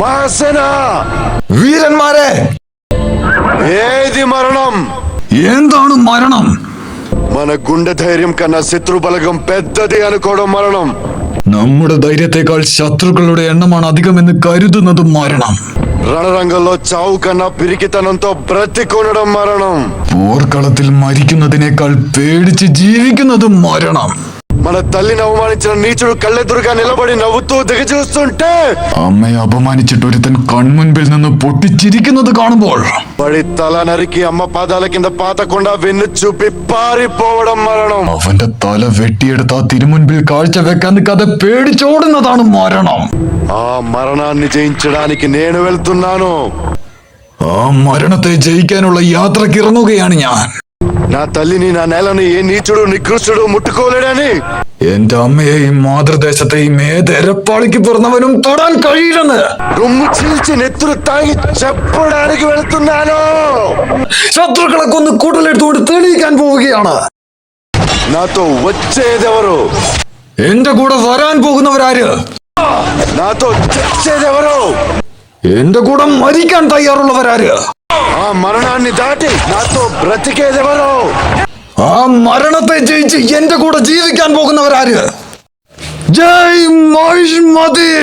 మహాసేన വീരന്മാരെ, ఏది మరణం? എന്താണ് മരണം? మన గుండె ధైర్యం కన్నా శత్రు బలగం పెద్దది అనుకోవడం మరణం. നമ്മുടെ ധൈര്യത്തെക്കാൾ ശത്രുക്കളുടെ എണ്ണമാണ് അധികമെന്ന് കരുതുന്നത് മരണം. రణరంగంలో చావు కన్నా పిరికితనంతో బ్రతికొనడం మరణం. പോർക്കളത്തിൽ മരിക്കുന്നതിനേക്കാൾ പേടിച്ച് ജീവിക്കുന്നത് മരണം. మన తల్లిని అవమానించిన నీచుడు కళ్ళెదురుగా నిలబడి నవ్వుతూ దిగజూస్తుంటే, അമ്മയെ അപമാനിച്ചിട്ട് ഒരുത്തൻ കൺമുൻപിൽ നിന്ന് പൊട്ടിച്ചിരിക്കുന്നത് കാണുമ്പോൾ పడి తల నరికి అమ్మ పాదాల కింద పాతకుండా వెన్ను చూపి పారిపోవడం మరణం. അവന്റെ തല വെട്ടിയെടുത്ത് ആ തിരുമുൻപിൽ കാഴ്ചവെക്കാൻ നിൽക്കാതെ പേടിച്ചോടുന്നതാണ് മരണം. ఆ మరణాన్ని జయించడానికి నేను వెళ్తున్నాను. ആ മരണത്തെ ജയിക്കാനുള്ള യാത്രക്ക് ഇറങ്ങുകയാണ് ഞാൻ. నా తల్లిని, నా నేలని ఏ నీచుడు నికృష్టుడు ముట్టుకోలేడని, എന്റെ അമ്മയെയും മാതൃദേശത്തെയും ഏതെരപ്പാളിക്ക് പിറന്നവനും തൊടാൻ കഴിയില്ലെന്ന് రొమ్ము చీల్చి నెత్తురు తాగి చెప్పడానికి వెళ్తున్నాను. ശത്രുക്കളെ കൊന്ന് കൂട്ടലെടുത്തുകൊണ്ട് തെളിയിക്കാൻ പോവുകയാണ്. నాతో వచ్చేదెవరు? എന്റെ കൂടെ വരാൻ പോകുന്നവരാര്? నాతో చచ్చేదెవరు? എന്റെ കൂടെ മരിക്കാൻ തയ്യാറുള്ളവരാര്? ఆ మరణాన్ని దాటి నాతో బ్రతికేదెవరు? ആ മരണത്തെ ജയിച്ച് എന്റെ കൂടെ ജീവിക്കാൻ പോകുന്നവരാര്? ജയ് മഹിഷ്മതി.